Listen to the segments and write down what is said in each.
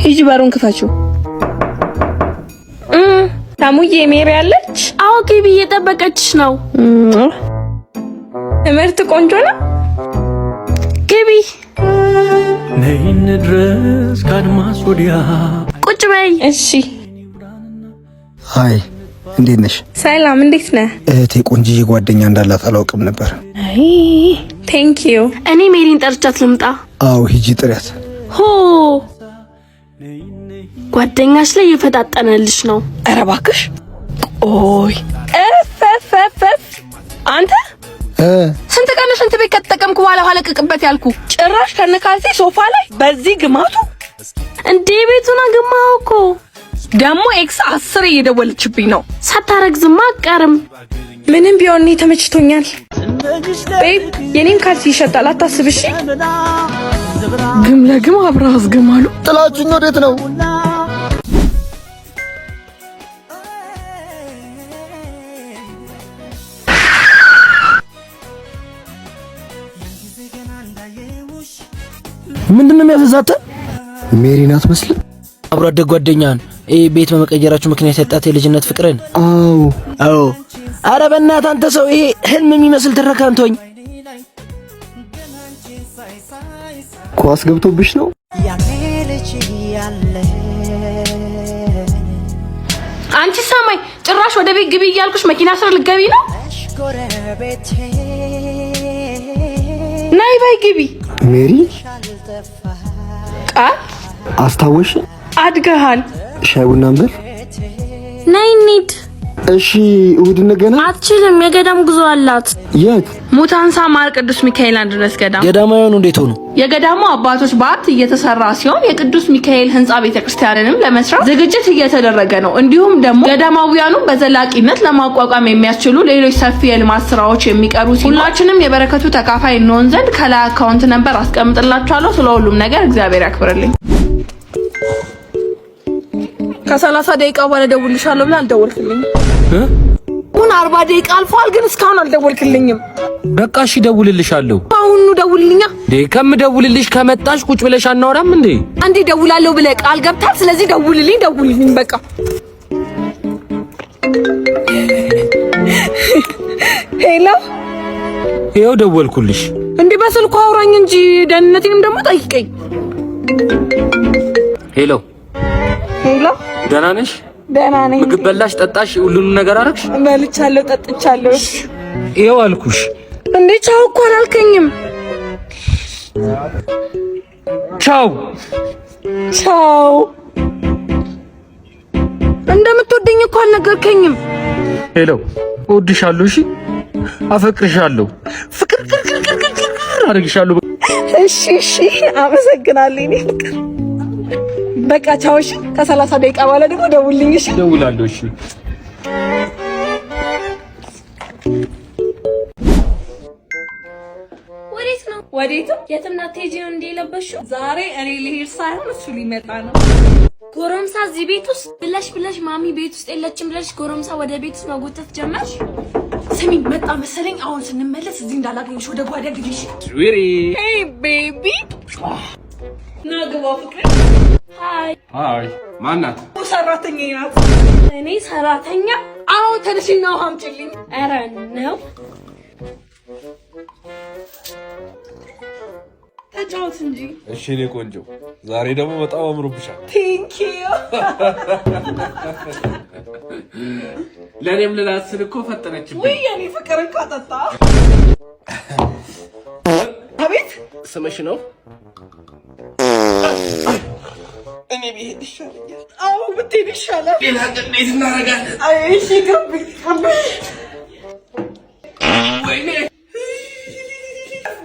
ሂጂ በሩን ክፈችው። ታሙዬ ሜሪ አለች? አዎ ግቢ እየጠበቀችሽ ነው። ትምህርት ቆንጆ ነው። ግቢ ነይን ድረስ ካድማስ ወዲያ ቁጭ በይ። እሺ። ሃይ እንዴት ነሽ? ሰላም እንዴት ነህ? እህቴ ቆንጂዬ ጓደኛ እንዳላት አላውቅም ነበር። አይ ቴንክ ዩ። እኔ ሜሪን ጠርቻት ልምጣ? አዎ ሂጂ ጥሪያት። ሆ ጓደኛሽ ላይ እየፈጣጠነልሽ ነው። ኧረ እባክሽ ኦይ እፈፈፈፍ አንተ ስንት ቀን ሽንት ቤት ከተጠቀምኩ በኋላ ኋለቅቅበት ያልኩ ጭራሽ ከነካልሲ ሶፋ ላይ በዚህ ግማቱ እንዴ ቤቱን አገማው እኮ ደግሞ ኤክስ 10 እየደወለችብኝ ነው። ሳታረግዝማ አቀርም። ምንም ቢሆን ተመችቶኛል። ቤብ የኔን ካልሲ ይሸጣል አታስብሽ። ግም ለግም አብራስ ግማሉ ጥላችሁኝ ወዴት ነው? ምንድነው የሚያፈዛተ? ሜሪ ናት መስል አብሮ አደግ ጓደኛን ቤት በመቀየራችሁ ምክንያት ያጣት የልጅነት ፍቅርን። አዎ አረ በእናትህ አንተ ሰው ይሄ ህልም የሚመስል ትረካንቶኝ ኳስ ገብቶብሽ ነው? አንቺ ሰማይ ጭራሽ ወደ ቤት ግቢ እያልኩሽ መኪና ስር ልትገቢ ነው? ናይ ባይ ግቢ። ሜሪ ቃል አስታወሽ? አድገሃል። ሻይ ቡና እንበል። ነይ እንሂድ። እሺ እሑድ እንገና። አትችልም፣ የገዳም ጉዞ አላት። የት? ሙታንሳ ማር ቅዱስ ሚካኤል አንድነስ ገዳም። ገዳማውያኑ እንዴት ሆኑ? የገዳሙ አባቶች ባት እየተሰራ ሲሆን የቅዱስ ሚካኤል ህንጻ ቤተክርስቲያንንም ለመስራት ዝግጅት እየተደረገ ነው። እንዲሁም ደግሞ ገዳማውያኑ በዘላቂነት ለማቋቋም የሚያስችሉ ሌሎች ሰፊ የልማት ስራዎች የሚቀሩ ሲሆን ሁላችንም የበረከቱ ተካፋይ እንሆን ዘንድ ከላይ አካውንት ነምበር አስቀምጥላችኋለሁ። ስለሁሉም ነገር እግዚአብሔር ያክብርልኝ። ከ30 ደቂቃ በኋላ ደውልልሻለሁ ብለህ አልደወልክልኝም። አሁን 40 ደቂቃ አልፏል፣ ግን እስካሁን አልደወልክልኝም። በቃ እሺ ደውልልሻለሁ። አሁን ደውልልኛ። ከምደውልልሽ ከመጣሽ ቁጭ ብለሽ አናወራም እንዴ? አንዴ ደውላለሁ ብለህ ቃል ገብታል። ስለዚህ ደውልልኝ በቃ። ሄሎ ይኸው ደወልኩልሽ። እንዴ በስልኩ አውራኝ እንጂ ደህንነቴንም ደግሞ ጠይቀኝ። ሄሎ ደህና ነሽ? ደህና ነኝ። ምግብ በላሽ? ጠጣሽ? ሁሉንም ነገር አደረግሽ? በልቻለሁ፣ ጠጥቻለሁ። ይኸው አልኩሽ። እንዴ ቻው እኮ አላልከኝም። ቻው እንደምትወደኝ እኮ አልነገርከኝም። ሄሎ እወድሻለሁ። እሺ አፈቅርሻለሁ። ፍቅር አድርግሻለሁ። እሺ አመሰግናለሁ። እኔ በቃ ቻው። እሺ ከ30 ደቂቃ በኋላ ደግሞ ደውልልኝ። እሺ ደውላለሁ። እሺ ወዴት? የትም ናትሄጂ ነው እንዴ የለበሽው? ዛሬ እኔ ልሄድ ሳይሆን እሱ ሊመጣ ነው። ጎረምሳ እዚህ ቤት ውስጥ ብለሽ ማሚ ቤት ውስጥ የለችም ብለሽ ጎረምሳ ወደ ቤት ውስጥ መጎተት ጀመርሽ። ስሚ መጣ መሰለኝ። አሁን ስንመለስ እዚህ እንዳላገኝሽ ወደ ጓዳ ግቢሽ። ስዊሪ ሄይ ቤቢ ናግባ ፍቅር። ሃይ ማናት? ሰራተኛዬ ናት። እኔ ሰራተኛ? አዎ ተነሽና ውሃ አምጪልኝ። ኧረ ነው ተጫወት እንጂ። እሺ እኔ ቆንጆ ዛሬ ደግሞ በጣም አምሮብሻል። ቴንክ ዩ። ለኔም ልላስል እኮ ፈጠነችብኝ። ወይ የኔ ፍቅር እንካጠጣ። አቤት ስምሽ ነው? እኔ ብሄድ ይሻለኛል። አዎ ብትሄድ ይሻላል። ሌላ ቀን እንዴት እናደርጋለን? አይ እሺ ግቢ። ወይኔ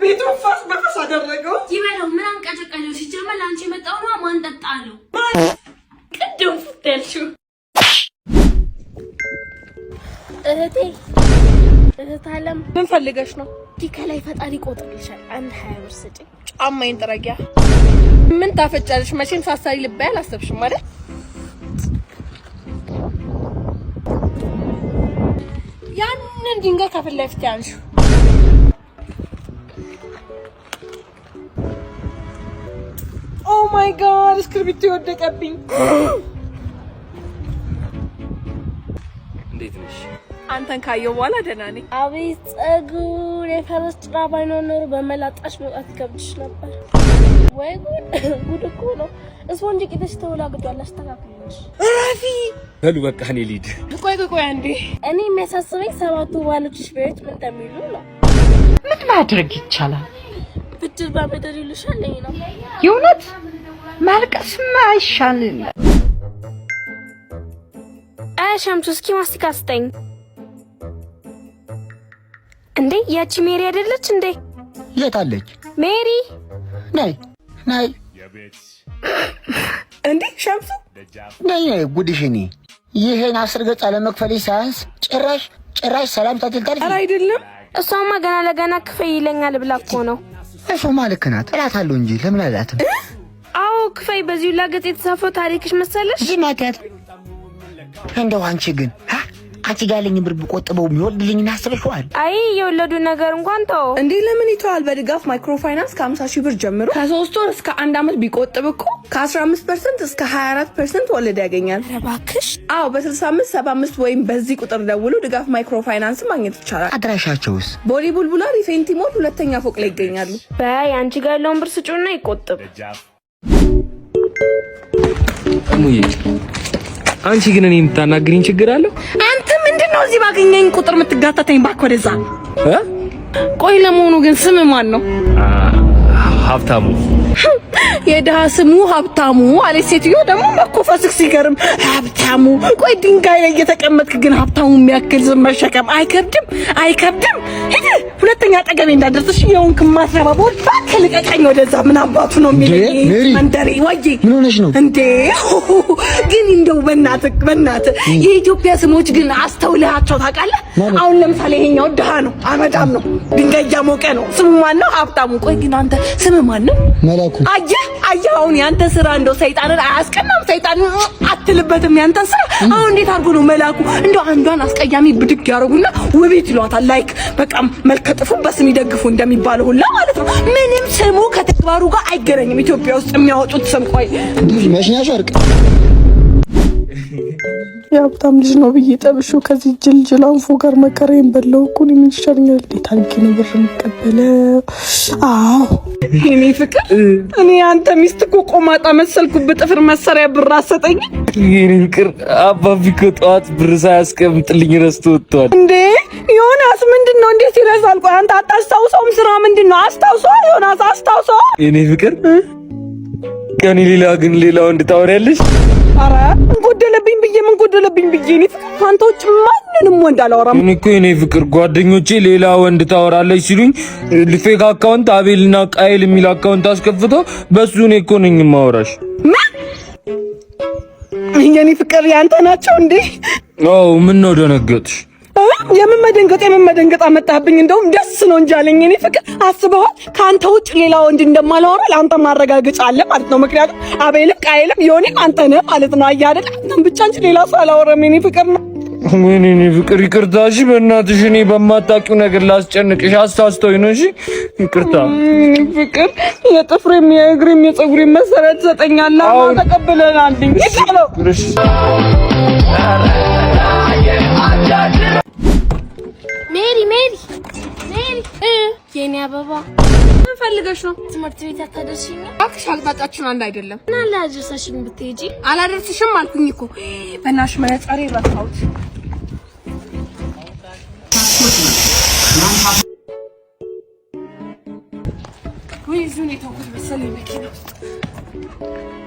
ቤቱን ፋስ በፋስ አደረገው። ይበለው ምን አንቀጨቀጨው? ሲጀመር ላንቺ የመጣው ነው። ማን ጠጣለው? ቅድም ፍተልሽው። እህት አለም ምን ፈልገሽ ነው? ከላይ ፈጣሪ ቆጥርልሻል። አንድ 20 ብር ስጪኝ። ጫማዬን ጥረጊያ። ምን ታፈጫለሽ? መቼም ሳሳሪ ልባይ አላሰብሽም ማለት ያንን ድንጋይ ከፊት ለፊት ያንሺው። ኦ ማይ ጋድ እስክሪብቶ ይወደቀብኝ። እንዴት ነሽ? አንተን ካየው በኋላ ደህና ነኝ። አቤት ጸጉር የፈረስ ጭራ ባይኖር ኖሮ በመላጣሽ መውጣት ይከብድሽ ነበር። ወይ ጉድ እኮ ነው። እስፖንጅ ቂጥሽ ተወላግዷል። አስተካክልሽ ረፊ በሉ በቃ እኔ ልሂድ። ቆይ አንዴ እኔ የሚያሳስበኝ 7 ባሎችሽ ቤት ምን እንደሚሉ ነው። ምን ማድረግ ይቻላል? ብድር ባበደር ይሉሻል ነው። የእውነት ማልቀስማ አይሻልም። ሸምሱ እስኪ ማስቲካ ስጠኝ። እንዴ ያቺ ሜሪ አይደለች እንዴ? የት አለች? ሜሪ ነይ እንዴ ሸምሱ ነይ ጉድሽኒ። ይሄን 10 ገጽ አለመክፈል ሳያንስ ጭራሽ ሰላም ታትልታል። ኧረ አይደለም እሷማ ገና ለገና ክፈይ ይለኛል ብላ እኮ ነው። እሱማ ልክ ናት እላታለሁ እንጂ ለምን አላትም? አዎ ክፈይ። በዚሁ ላገጽ የተጻፈው ታሪክሽ መሰለሽ። ዝማታት እንደው አንቺ ግን አንቺ ጋር ያለኝ ብር ብቆጥበው የሚወልድልኝ እናስበሽዋል? አይ የወለዱ ነገር እንኳን ተው እንዴ። ለምን ይተዋል? በድጋፍ ማይክሮ ፋይናንስ ከ50,000 ብር ጀምሮ ከ3 ወር እስከ 1 አመት ቢቆጥብ እኮ ከ15% እስከ 24% ወለድ ያገኛል። እባክሽ። አዎ በ65 75 ወይም በዚህ ቁጥር ደውሉ ድጋፍ ማይክሮ ፋይናንስ ማግኘት ይቻላል። አድራሻቸውስ? ቦሌ ቡልቡላ ሪፌንቲ ሞል 2ኛ ፎቅ ላይ ይገኛሉ። በይ አንቺ ጋር ያለውን ብር ስጪውና ይቆጥብ። ሙዬ አንቺ ግን እኔ የምታናግሪኝ ችግር አለው? አንተ ምንድነው እዚህ ባገኘኝ ቁጥር የምትጋታተኝ? ባክ ወደዛ። ቆይ ለመሆኑ ግን ስም ማን ነው? ሀብታሙ። የድሃ ስሙ ሀብታሙ አለች ሴትዮ። ደግሞ መኮፈስክ ሲገርም ሀብታሙ። ቆይ ድንጋይ ላይ እየተቀመጥክ ግን ሀብታሙ የሚያክል ስም መሸከም አይከብድም? ሂድ ሁለተኛ አጠገቤ እንዳደርስሽ የሆንክ ማስረባ ቦል ባክ ልቀቀኝ ወደዛ። ምን አባቱ ነው የሚለኝ መንደሬ? ወይ ምን ሆነሽ ነው እንዴ? ግን እንደው በእናትህ የኢትዮጵያ ስሞች ግን አስተውልሃቸው ታውቃለህ? አሁን ለምሳሌ ይሄኛው ድሃ ነው፣ አመዳም ነው፣ ድንጋይ እያሞቀ ነው። ስሙ ማን ነው? ሀብታሙ። ቆይ ግን አንተ ስም ማን ነው? መላኩ። አየህ አሁን ያንተ ስራ እንደው ሰይጣንን አያስቀናም? ሰይጣን አትልበትም ያንተ ስራ። አሁን እንዴት አድርጎ ነው መላኩ እንደው አንዷን አስቀያሚ ብድግ ያደርጉና ውቤት ይሏታል። ላይክ በቃ መልከጥፉ በስም ይደግፉ እንደሚባለው ሁላ ማለት ነው። ምንም ስሙ ከተግባሩ ጋር አይገናኝም ኢትዮጵያ ውስጥ የሚያወጡት ስም። ቆይ መሽኛሽ ወርቅ የሀብታም ልጅ ነው ብዬ ጠብሹ ከዚህ ጅልጅል አንፎ ጋር መከራዬን በላው እኮ ነው። ምን ይሻለኛል? እንዴት አድርጌ ነው ብር የምቀበለው? አዎ እኔ ፍቅር እኔ አንተ ሚስት እኮ ቆማጣ መሰልኩብህ። ጥፍር መሰሪያ ብር አሰጠኝ። የኔ ፍቅር አባቢ እኮ ጠዋት ብር ሳያስቀምጥልኝ ረስቶ ወጥቷል። እንዴ ዮናስ ምንድነው? እንዴት ይረሳል? ቆይ አንተ አታስታውሰውም? ስራ ምንድነው? አስታውሰው ዮናስ አስታውሰው። የኔ ፍቅር ከኔ ሌላ ወንድ ታወሪያለሽ? አረ ምን ጎደለብኝ ብዬ እኔ ፍቅር አንተ ውጭ ማንንም ወንድ አላወራም። እኔ እኮ የኔ ፍቅር ጓደኞቼ ሌላ ወንድ ታወራለች ሲሉኝ ፌክ አካውንት አቤልና ቃይል የሚል አካውንት አስከፍተው በሱ እኔ እኮ ነኝ የማወራሽ። የኔ ፍቅር ያንተ ናቸው እንዴ? አዎ ምን ነው ደነገጥሽ? የምን መደንገጥ አመጣብኝ? እንደውም ደስ ነው እንጂ አለኝ። እኔ ፍቅር አስበዋል ካንተ ውጭ ሌላ ወንድ እንደማላወራ ለአንተ ማረጋገጫ አለ ማለት ነው። ምክንያቱም አቤልም ቃይልም ዮኒም አንተ ነህ ማለት ነው። አያደለ አንተም ብቻ እንጂ ሌላ ሰው አላወራም። የኔ ፍቅር ነው። ወይኔ ፍቅር ይቅርታሽ፣ በእናትሽ እኔ በማታውቂው ነገር ላስጨንቅሽ አሳስተውኝ ነው። እሺ ይቅርታ ፍቅር። የጥፍሬም የእግሬም የፀጉሬም መሰረት ትሰጠኛለህ? አዎ ተቀበለናል። ይቻለው ሜሪ የኔ አበባ ምን ፈልገሽ ነው? ትምህርት ቤት አታደርሽኝ? አክሽ አቅጣጫችን አንድ አይደለም። እና ላድርሰሽኝ ብትሄጂ? አላደርስሽም አልኩኝ እኮ። በእናትሽ መነጽሬ ረሳሁት። ወይ ዙኔ ተውኩት መሰለኝ መኪና ውስጥ።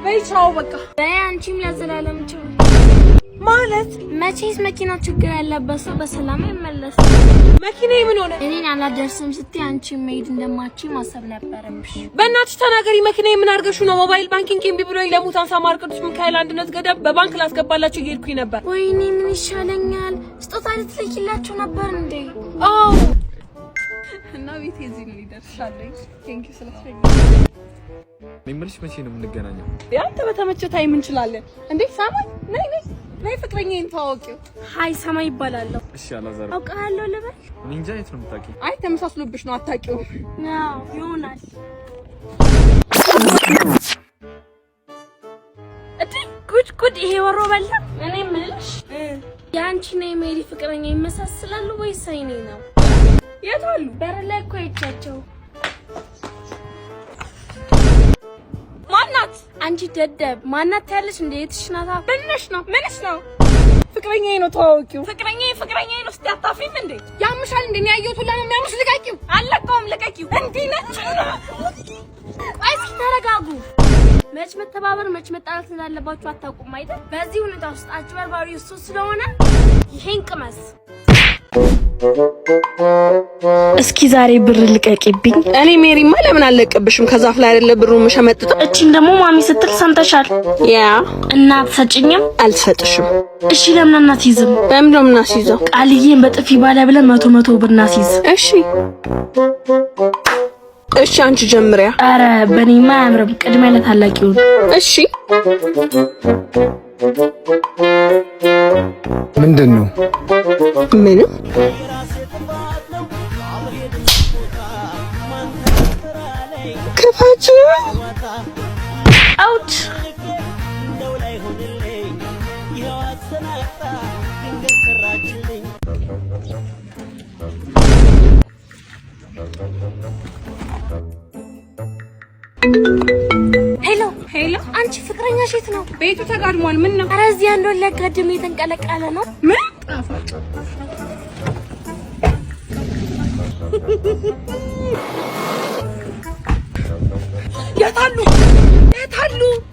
በይ ቻው በቃ። በይ አንቺም ለዘላለም ቻው። ማለት መቼስ መኪናው ችግር ያለበት ሰው በሰላም አይመለስ። መኪናዬ ምን ሆነ? እኔን አላደርስም ስትይ አንቺ መሄድ እንደማትችይ ማሰብ ነበረብሽ። በእናትሽ ተናገሪ። መኪናዬ ምን አድርገሽው ነው? ሞባይል ባንኪንግ እምቢ ብሎኝ ለሙታን ሳማር ቅዱስ ሚካኤል አንድነት ገዳም በባንክ ላስገባላችሁ እየሄድኩኝ ነበር። ወይኔ ምን ይሻለኛል? ስጦታ ልትልኪላችሁ ነበር እንዴ? አዎ። እና ቤቴ እዚህ ነው ይደርሻለኝ። ቴንክ ዩ ስለፈኝ። እኔ የምልሽ መቼ ነው የምንገናኘው? ያንተ በተመቸ ታይም እንችላለን እንዴ? ሳማይ ነይ ፍቅረኛዬን ተዋወቂው። ሀይ ሰማይ ይባላለሁ። እሺ አላዛር አውቃለሁ ልበል? እኔ እንጃ የት ነው የምታውቂው? አይ ተመሳስሎብሽ ነው አታውቂውም? አዎ ይሆናል። እቴ ጉድ ይሄ ወሮ በላ። እኔ ምልሽ ያንቺ ነው የሜሪ ፍቅረኛ ይመሳሰላሉ ወይስ አይኔ ነው? የት አሉ? በር ላይ እኮ አይቻቸው። ማናት? አንቺ ደደብ ማናት ያለሽ? እንዴትሽ ናታ? ምንሽ ነው? ፍቅረኛዬ ነው ተዋወቂው። ፍቅረኛዬ ነው። እስቲ አታፍሪም እንዴ? ያምሻል እንዴ? ነው ያየሁት ሁላ ነው የሚያምሽ። ልቀቂው። አለቀውም። ልቀቂው። እንዴ ነች? አይስ ተረጋጉ። መች መተባበር መች መጣላት እንዳለባችሁ አታውቁም አይደል? በዚህ ሁኔታ ውስጥ አጭበርባሪው እሱ ስለሆነ ይሄን ቅመስ። እስኪ ዛሬ ብር ልቀቂብኝ። እኔ ሜሪማ ለምን አልለቀብሽም? ከዛፍ ላይ አይደለ ብሩ መሸመጥቶ። እቺን ደግሞ ማሚ ስትል ሰምተሻል? ያ እናት ሰጭኝም አልሰጥሽም። እሺ ለምን እናት ይዝም? በምን ነው እናስይዘው? ቃልዬን በጥፊ ባለ ብለን 100 ብር እናስይዝ። እሺ አንቺ ጀምሪያ። አረ በኔማ አያምርም። ቅድሚያ ለታላቂው። እሺ ምንድነው? ምንም ከፋች አውት ሄሎ አንቺ ፍቅረኛ ሴት ነው? ቤቱ ተጋድሟል። ምን ነው? ኧረ እዚህ አንዱ ለጋድም የተንቀለቀለ ነው። ምን ጣፋጭ የታሉ?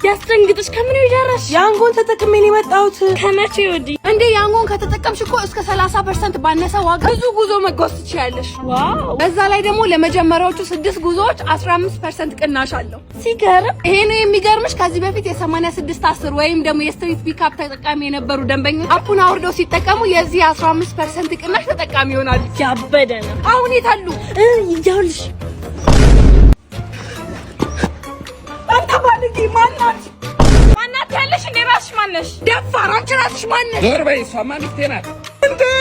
ያስደንግጥሽ። ከምን ይደረሽ? ያንጎን ተጠቅሜ ነው የመጣሁት። ከመቼ ወዲህ እንዴ? ያንጎን ከተጠቀምሽ እኮ እስከ 30% ባነሰ ዋጋ ብዙ ጉዞ መጓዝ ትችያለሽ። ዋው! በዛ ላይ ደግሞ ለመጀመሪያዎቹ 6 ጉዞዎች 15% ቅናሽ አለው። ሲገርም። ይሄ ነው የሚገርምሽ። ከዚህ በፊት የ8610 ወይም ደግሞ የስትሪት ፒካፕ ተጠቃሚ የነበሩ ደንበኞች አፑን አውርደው ሲጠቀሙ የዚህ 15% ቅናሽ ተጠቃሚ ይሆናሉ። ያበደ ነው። አሁን የታሉ? ይኸውልሽ አንተ ማናት ያለሽ? እንዴ ራስሽ ማነሽ? ደፋር አንቺ ራስሽ ማነሽ? ዞር በይ። እሷ ሚስቴ ናት።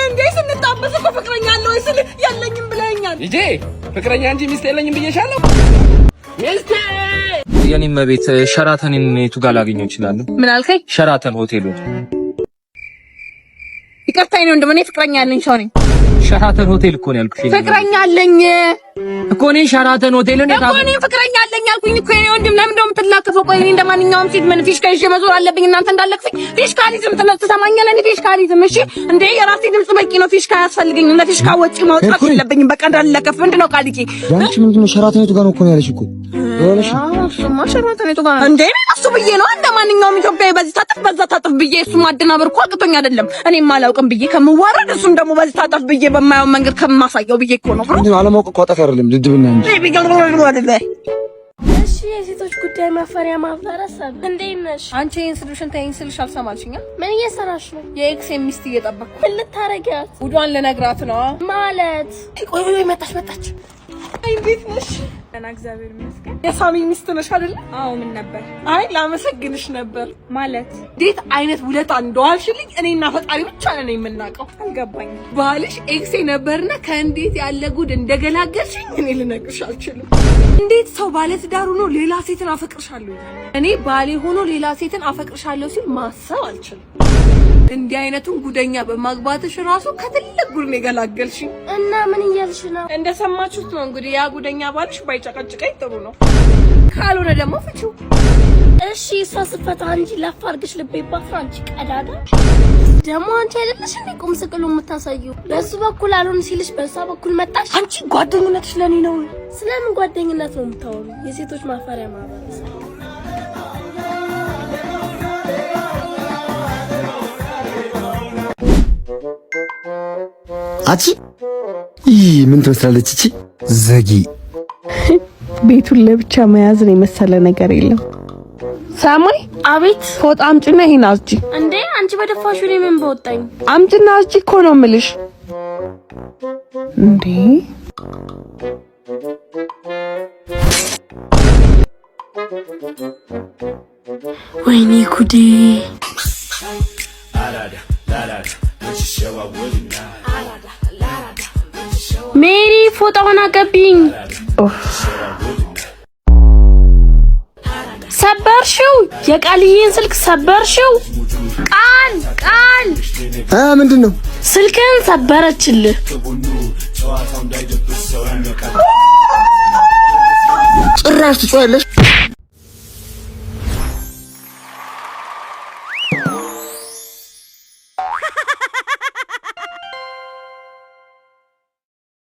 እንዴ ስንጣበስ እኮ ፍቅረኛ አለው ወይ ስል የለኝም ብለኸኛል። ልጄ ፍቅረኛ እንጂ ሚስት የለኝም ብዬሻለሁ። ሚስቴ የኔም ቤት ሸራተንን የቱ ጋር ላገኘው እችላለሁ? ምን አልከኝ? ሸራተን ሆቴሉ። ይቅርታ ነው እንደምን እኔ ፍቅረኛ አለኝ ሰው ነኝ። ሸራተን ሆቴል እኮ ነው ያልኩሽ። ፍቅረኛ አለኝ እኮ እኔ ሸራተን ሆቴል ነው እኮ እኔ ፍቅረኛ አለኝ አልኩኝ እኮ። እኔ ወንድም ለምን እንደውም ትላከፈው? ቆይ እኔ እንደማንኛውም ሴት ምን ፊሽካ ይዤ መዞር አለብኝ? እናንተ እንዳለክፈኝ ፊሽካሊዝም ትሰማኛለህ? እኔ ፊሽካሊዝም እሺ እንዴ የራሴ ድምጽ በቂ ነው። ፊሽካ አያስፈልገኝም። ለፊሽካ ወጪ ማውጣት የለብኝም። በቃ እንዳለከፍ ምንድነው ቃልቂ? ያንቺ ምንድነው? ሸራተን ጋር ነው እኮ ያለሽ እኮ ያለሽ። እሱማ ሸራተን ጋር እንዴ እሱ ብዬ ነው እንደማንኛውም ኢትዮጵያዊ በዚህ ታጠፍ በዛ ታጠፍ ብዬ እሱ ማደናበር እኮ አቅቶኝ አይደለም። እኔም አላውቅም ብዬ ከምዋረድ እሱም ደግሞ በዚህ ታጠፍ ብዬ በማየው መንገድ ከማሳየው ብዬ እኮ ነው። ምንድነው? አለማወቅ እኮ ኃጢአት አይደለም፣ ድድብና እንጂ። እሺ የሴቶች ጉዳይ ማፈሪያ ማብራረሰብ እንዴት ነሽ? አንቺ ይሄን ስልሽን ተይኝ ስልሽ አልሰማልሽኛ? ምን እየሰራሽ ነው? የኤክስ ሚስት እየጠበቅኩ። ምን ልታረጊያት? ጉዷን ልነግራት ነው ማለት። ቆይ መጣች። እንዴት ነሽ? ደህና እግዚአብሔር ይመስገን። የሳሚ ሚስት ነሽ አይደል? አዎ። ምን ነበር? አይ ላመሰግንሽ ነበር። ማለት እንዴት አይነት ውለታ እንደዋልሽልኝ እኔና ፈጣሪ ብቻ ነን የምናውቀው። አልገባኝም። ባልሽ ኤክሴ ነበርና ከእንዴት ያለ ጉድ እንደገላገልሽኝ እኔ ልነግርሽ አልችልም። እንዴት ሰው ባለ ትዳር ሆኖ ሌላ ሴትን አፈቅርሻለሁ ይላል? እኔ ባሌ ሆኖ ሌላ ሴትን አፈቅርሻለሁ ሲል ማሰብ አልችልም። እንዲህ አይነቱን ጉደኛ በማግባትሽ ራሱ ከትልቅ ጉድ ነው የገላገልሽኝ። እና ምን እያልሽ ነው? እንደሰማችሁት ነው እንግዲህ ያ ጉደኛ ባልሽ ባይጨቀጭቀኝ ጥሩ ነው። ካልሆነ ደግሞ ፍቺው። እሺ እሷ ስፈታ እንጂ ላፍ አድርግሽ ልቤ ባፍራ አንቺ ቀዳዳ። ደግሞ አንቺ አይደለሽ እንዴ ቁም ስቅሉ የምታሳዩ? በሱ በኩል አልሆን ሲልሽ በሷ በኩል መጣሽ። አንቺ ጓደኝነትሽ ለኔ ነው። ስለምን ጓደኝነት ነው የምታወሩ? የሴቶች ማፈሪያ ማህበረሰብ። አቺ ምን ትመስላለች እቺ ዘጊ። ቤቱን ለብቻ መያዝን የመሰለ ነገር የለም። ሰማይ አቤት። ፎጣ አምጪና ይሄን አዝጂ። እንዴ አንቺ በደፋሹ ላይ ምን በወጣኝ? አምጪና አዝጂ እኮ ነው የምልሽ። እንዴ ወይኔ ጉዴ። ሜሪ ፎጣውን አቀብኝ። ሰበርሽው። የቃልዬን ስልክ ሰበርሽው? ቃል ምንድን ነው? ስልክህን ሰበረችልህ። ጭራሽ ትጮያለሽ?